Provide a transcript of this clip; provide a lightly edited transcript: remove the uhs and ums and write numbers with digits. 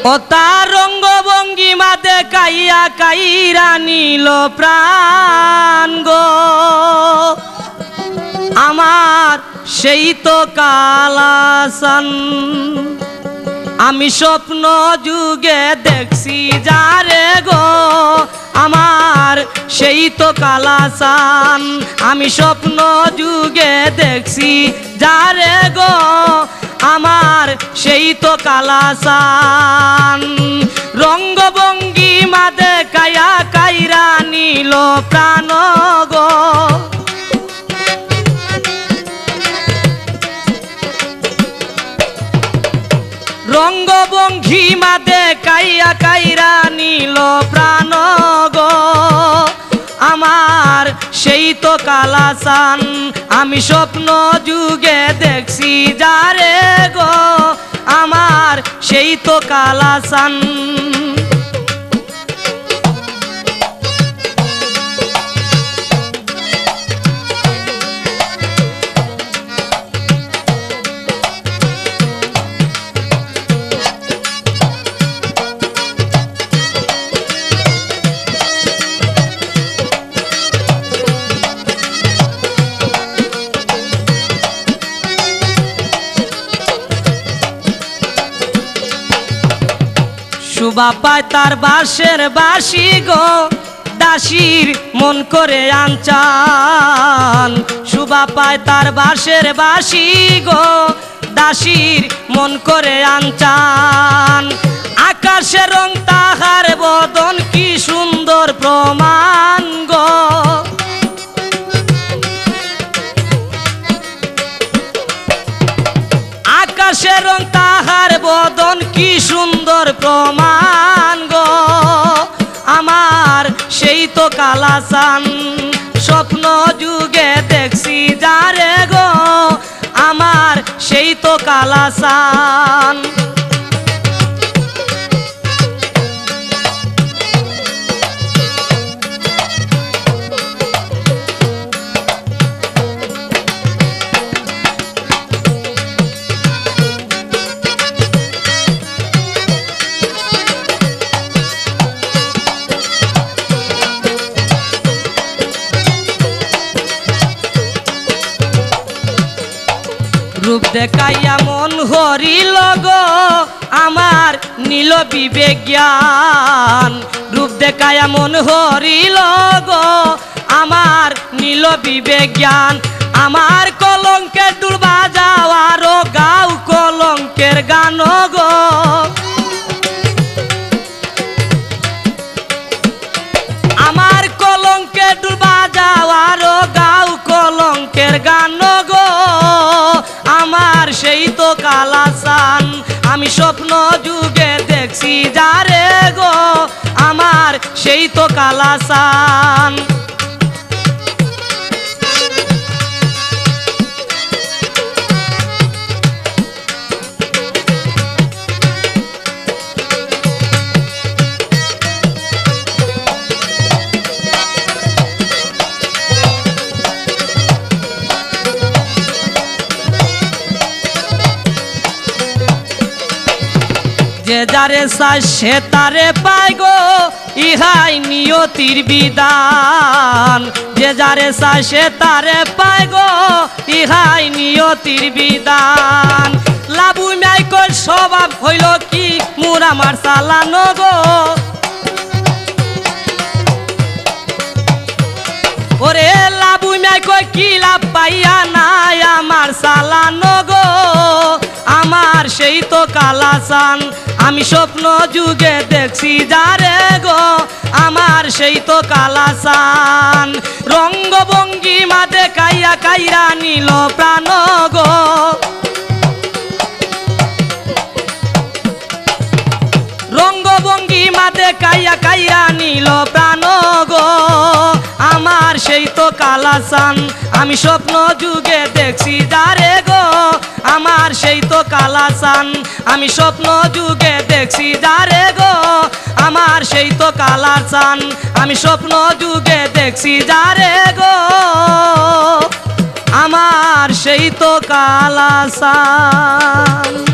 ও তার রঙ্গভঙ্গিমা দেখাইয়া কাইরা নিল প্রাণ গো আমার সেই তো কালাসান আমি স্বপ্ন যুগে দেখছি যারে গো আমার সেই তো কালাসান আমি স্বপ্ন যুগে দেখছি যারে গো আমার সেই তো কালাসান রঙ্গভঙ্গিমা দেখাইয়া কাইরা নিল প্রাণ গো রঙ্গভঙ্গিমা দেখাইয়া কাইরা নিল প্রাণ গো আমার সেই তো কালাসান আমি স্বপ্ন যুগে দেখছি যারে গো আমার সেই তো কালাসান শোভা পায় তার বাঁশের বাঁশি গো দাসীর মন করে আনচান শোভা পায় তার বাঁশের বাঁশি গো দাসীর মন করে আনচান আকাশের রং তাহার বদন কি সুন্দর প্রমাণ গো আকাশের রং তাহার বদন কি সুন্দর প্রমাণ গো আমার সেই তো কালাসান স্বপ্ন যুগে দেখছি যারে গো আমার সেই তো কালাসান রূপ দেখাইয়া মন হরিল গো আমার নীল বিবেক জ্ঞান রূপ দেখাইয়া মন হরিল গো আমার নীল বিবেক জ্ঞান আমার কলঙ্কের দুল বাজাওয়ার গাও কলঙ্কের গান গো আমার কলঙ্কের দুল বাজাওয়ার গাও কলঙ্কের গান গো আমার সেই তো কালাসান আমি স্বপ্ন যুগে দেখছি যারে গো আমার সেই তো কালাসান যে যারে চায় সে তারে পায় গো ইহাই নিয়তির বিধান যে যারে চায় সে তারে পায় গো ইহাই নিয়তির বিধান লাবু মাইকর স্বভাব হইল কি মোর আমার চালানো গো ওরে লাবু মাইকর কি লাভ পাইয়া নাই আমার চালানো গো আমার সেই তো কালাসান আমি স্বপ্ন যুগে দেখছি যারে গো আমার সেই তো কালাসান রঙ্গভঙ্গিমা দেখাইয়া কাইরা নিল প্রাণ গো রঙ্গভঙ্গিমা দেখাইয়া কাইরা নিল প্রাণ গো আমার সেই তো কালাসান আমি স্বপ্ন যুগে দেখছি যারে গো আমার সেই তো কালাসান আমি স্বপ্ন যুগে দেখছি যারে গো আমার সেই তো কালার চান আমি স্বপ্ন যুগে দেখছি যারে গো আমার সেই তো কালা চান